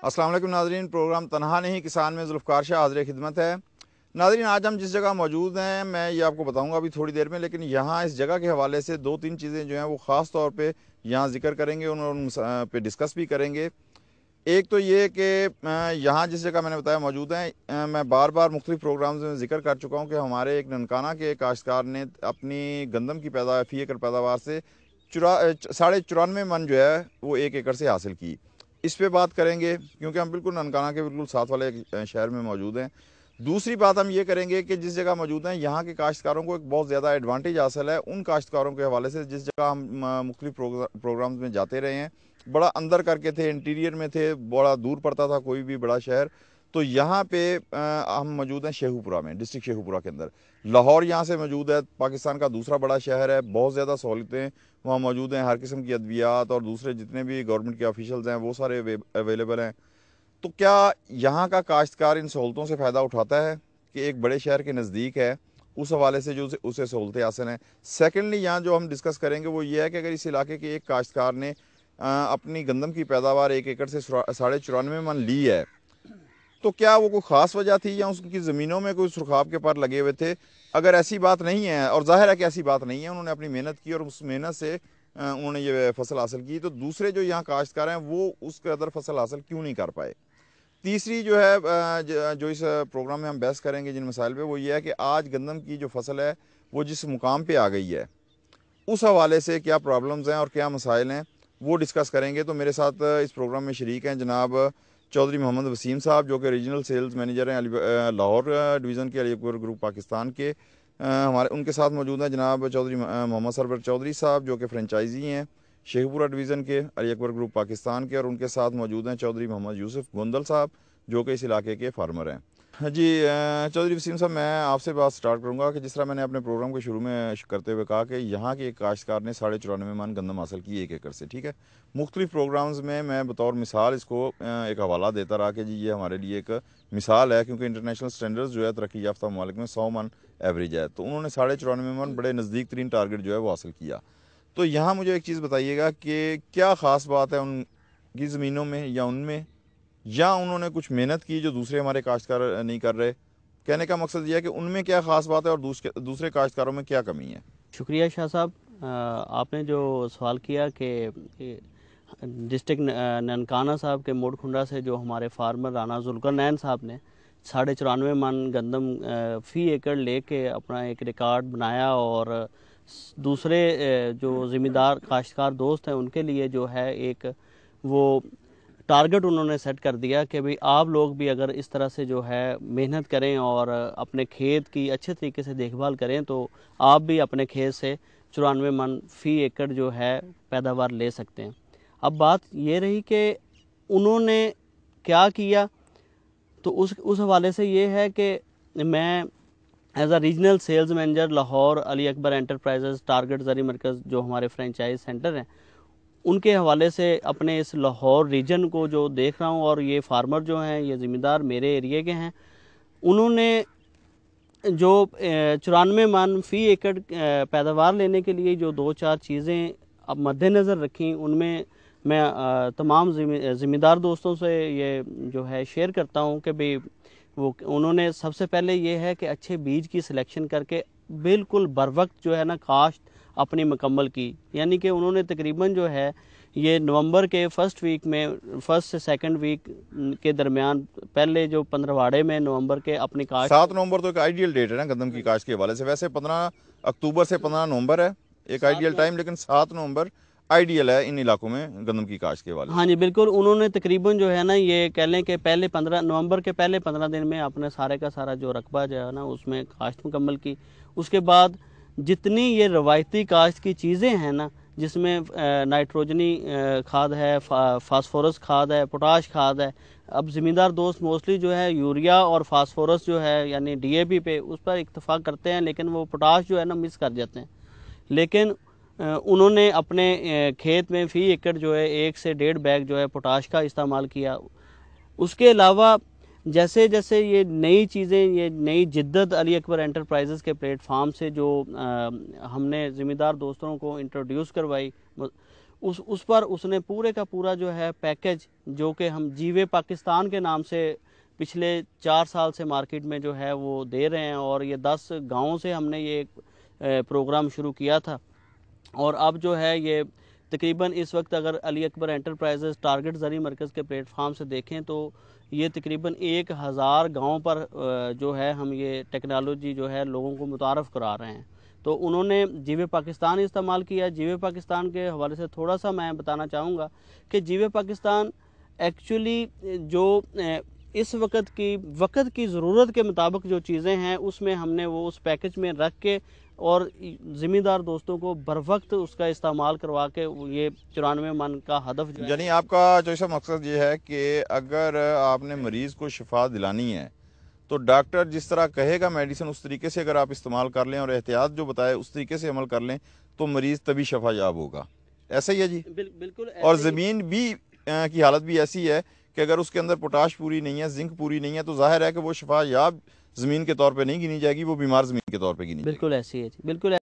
अस्सलाम वालेकुम नाज़रीन, प्रोग्राम तनहा नहीं किसान में ज़ुल्फ़कार शाह हाज़िर खिदमत है। नाज़रीन, आज हम जिस जगह मौजूद हैं मैं ये आपको बताऊंगा अभी थोड़ी देर में, लेकिन यहाँ इस जगह के हवाले से दो तीन चीज़ें जो हैं वो ख़ास तौर पे यहाँ ज़िक्र करेंगे, उन पे डिस्कस भी करेंगे। एक तो ये कि यहाँ जिस जगह मैंने बताया मौजूद हैं, मैं बार बार मुख्तलिफ प्रोग्राम्स में ज़िक्र कर चुका हूँ कि हमारे एक ननकाना के काश्तकार ने अपनी गंदम की फी एकड़ पैदावार से 94.5 मन जो है वो 1 एकड़ से हासिल की। इस पे बात करेंगे क्योंकि हम बिल्कुल ननकाना के बिल्कुल साथ वाले शहर में मौजूद हैं। दूसरी बात हम ये करेंगे कि जिस जगह मौजूद हैं यहाँ के काश्तकारों को एक बहुत ज़्यादा एडवांटेज हासिल है उन काश्तकारों के हवाले से जिस जगह हम मुख्तलिफ प्रोग्राम्स में जाते रहे हैं। बड़ा अंदर करके थे, इंटीरियर में थे, बड़ा दूर पड़ता था कोई भी बड़ा शहर। तो यहाँ पे हम मौजूद हैं शेखुपुरा में, डिस्ट्रिक्ट शेखुपुरा के अंदर। लाहौर यहाँ से मौजूद है, पाकिस्तान का दूसरा बड़ा शहर है, बहुत ज़्यादा सहूलतें वहाँ मौजूद हैं, हर किस्म की अद्वियात और दूसरे जितने भी गवर्नमेंट के ऑफिशियल्स हैं वो सारे अवेलेबल हैं। तो क्या यहाँ का काश्तकार इन सहूलतों से फ़ायदा उठाता है कि एक बड़े शहर के नज़दीक है, उस हवाले से जो उसे सहूलतें हासिल हैं। सेकेंडली यहाँ जो हम डिस्कस करेंगे वो ये है कि अगर इस इलाके के एक काश्तकार ने अपनी गंदम की पैदावार 1 एकड़ से 94.5 मन ली है, तो क्या वो कोई ख़ास वजह थी या उसकी ज़मीनों में कोई सुरखाब के पर लगे हुए थे। अगर ऐसी बात नहीं है, और जाहिर है कि ऐसी बात नहीं है, उन्होंने अपनी मेहनत की और उस मेहनत से उन्होंने ये फसल हासिल की, तो दूसरे जो यहाँ काश्तकार हैं वो उस कदर फसल हासिल क्यों नहीं कर पाए। तीसरी जो है जो इस प्रोग्राम में हम बहस करेंगे जिन मसाइल पे, वो ये है कि आज गंदम की जो फसल है वो जिस मुकाम पे आ गई है उस हवाले से क्या प्रॉब्लम्स हैं और क्या मसाइल हैं वो डिस्कस करेंगे। तो मेरे साथ इस प्रोग्राम में शरीक हैं जनाब चौधरी मोहम्मद वसीम साहब, जो कि रीजनल सेल्स मैनेजर हैं लाहौर डिवीज़न के अली अकबर ग्रुप पाकिस्तान के। हमारे उनके साथ मौजूद हैं जनाब चौधरी मोहम्मद सरवर चौधरी साहब, जो कि फ्रेंचाइजी हैं शेखपुरा डिवीज़न के अली अकबर ग्रुप पाकिस्तान के, और उनके साथ मौजूद हैं चौधरी मोहम्मद यूसुफ गोंदल साहब, जो कि इस इलाके के फार्मर हैं। हाँ जी, चौधरी वसीम साहब, मैं आपसे बात स्टार्ट करूँगा कि जिस तरह मैंने अपने प्रोग्राम के शुरू में करते हुए कहा कि यहाँ के एक काश्तकार ने 94.5 मन गंदम हासिल की 1 एकड़ से, ठीक है। मुख्तलिफ प्रोग्राम्स में मैं बतौर मिसाल इसको एक हवाला देता रहा कि जी ये हमारे लिए एक मिसाल है, क्योंकि इंटरनेशनल स्टैंडर्ड्स जो है तरक्की याफ्ता ममालिक में 100 मन एवरेज है, तो उन्होंने 94.5 मन बड़े नज़दीक तरीन टारगेट जो है वो हासिल किया। तो यहाँ मुझे एक चीज़ बताइएगा कि क्या ख़ास बात है उनकी ज़मीनों में या उनमें, या उन्होंने कुछ मेहनत की जो दूसरे हमारे काश्तकार नहीं कर रहे। कहने का मकसद यह है कि उनमें क्या ख़ास बात है और दूसरे काश्तकारों में क्या कमी है। शुक्रिया शाह साहब, आपने जो सवाल किया कि डिस्ट्रिक्ट ननकाना साहब के मोड़खुंडा से जो हमारे फार्मर राना जुल्करनैन साहब ने 94.5 मन गंदम फ़ी एकड़ लेके अपना एक रिकॉर्ड बनाया, और दूसरे जो ज़िम्मेदार काश्तकार दोस्त हैं उनके लिए जो है एक वो टारगेट उन्होंने सेट कर दिया कि भाई आप लोग भी अगर इस तरह से जो है मेहनत करें और अपने खेत की अच्छे तरीके से देखभाल करें तो आप भी अपने खेत से 94 मन फ़ी एकड़ जो है पैदावार ले सकते हैं। अब बात ये रही कि उन्होंने क्या किया, तो उस हवाले से ये है कि मैं as a regional sales manager Lahore Ali Akbar enterprises target ज़री मरकज़ जो हमारे फ्रेंचाइज सेंटर हैं उनके हवाले से अपने इस लाहौर रीजन को जो देख रहा हूँ, और ये फार्मर जो हैं ये ज़िम्मेदार मेरे एरिए के हैं, उन्होंने जो 94 मन फ़ी एकड़ पैदावार लेने के लिए जो 2-4 चीज़ें अब मद्देनज़र रखी, उनमें मैं तमाम ज़िम्मेदार दोस्तों से ये जो है शेयर करता हूँ कि भाई वो उन्होंने सबसे पहले ये है कि अच्छे बीज की सिलेक्शन करके बिल्कुल बर वक्त जो है ना काश्त अपनी मुकम्मल की, यानी कि उन्होंने तकरीबन जो है ये नवंबर के फर्स्ट से सेकंड वीक के दरमियान पहले जो 15वाड़े में नवंबर के अपनी काश्त 7 नवंबर तो एक आइडियल डेट है ना गंदम की काश्त के हवाले से। वैसे 15 अक्टूबर से 15 नवंबर है एक आइडियल टाइम, लेकिन 7 नवंबर आइडियल है इन इलाकों में गंदम की काश्त के हवाले से। हाँ जी बिल्कुल, उन्होंने तकरीबन जो है ना ये कह लें कि पहले 15 नवंबर के पहले 15 दिन में अपने सारे का सारा जो रकबा जो है ना उसमें काश्त मुकम्मल की। उसके बाद जितनी ये रवायती काश्त की चीज़ें हैं ना, जिसमें नाइट्रोजनी खाद है, फास्फोरस खाद है, पोटाश खाद है। अब ज़मींदार दोस्त मोस्टली जो है यूरिया और फास्फोरस जो है यानी DAP पे उस पर इत्तफाक करते हैं, लेकिन वो पोटाश जो है ना मिस कर जाते हैं। लेकिन उन्होंने अपने खेत में फ़ी एकड़ जो है 1 से 1.5 बैग जो है पोटाश का इस्तेमाल किया। उसके अलावा जैसे जैसे ये नई चीज़ें, ये नई जिद्दत अली अकबर एंटरप्राइजेज़ के प्लेटफार्म से जो हमने ज़िम्मेदार दोस्तों को इंट्रोड्यूस करवाई, उस पर उसने पूरे का पूरा जो है पैकेज, जो कि हम जीवे पाकिस्तान के नाम से पिछले 4 साल से मार्केट में जो है वो दे रहे हैं, और ये 10 गाँवों से हमने ये प्रोग्राम शुरू किया था। और अब जो है ये तकरीबन इस वक्त अगर अली अकबर एंटरप्राइजेज़ टारगेट ज़री मरकज़ के प्लेटफार्म से देखें तो ये तकरीबन 1000 गाँव पर जो है हम ये टेक्नोलॉजी जो है लोगों को मुतारफ़ करा रहे हैं। तो उन्होंने जीवे पाकिस्तान इस्तेमाल किया। जीवे पाकिस्तान के हवाले से थोड़ा सा मैं बताना चाहूँगा कि जीवे पाकिस्तान एक्चुअली जो इस वक्त की ज़रूरत के मुताबिक जो चीज़ें हैं उसमें हमने वो उस पैकेज में रख के और ज़िम्मेदार दोस्तों को बर वक्त उसका इस्तेमाल करवा के ये 94 मन का हदफ जो है। यानी आपका जो इसका मकसद ये है कि अगर आपने मरीज़ को शिफा दिलानी है तो डॉक्टर जिस तरह कहेगा मेडिसिन उस तरीके से अगर आप इस्तेमाल कर लें और एहतियात जो बताए उस तरीके से अमल कर लें तो मरीज़ तभी शफायाब होगा। ऐसा ही है जी? बिल्कुल। और ज़मीन भी की हालत भी ऐसी है कि अगर उसके अंदर पोटाश पूरी नहीं है, जिंक पूरी नहीं है, तो जाहिर है कि वो शफायाब ज़मीन के तौर पे नहीं गिनी जाएगी, वो बीमार ज़मीन के तौर पे गिनी जाएगी। बिल्कुल ऐसी है जी, बिल्कुल।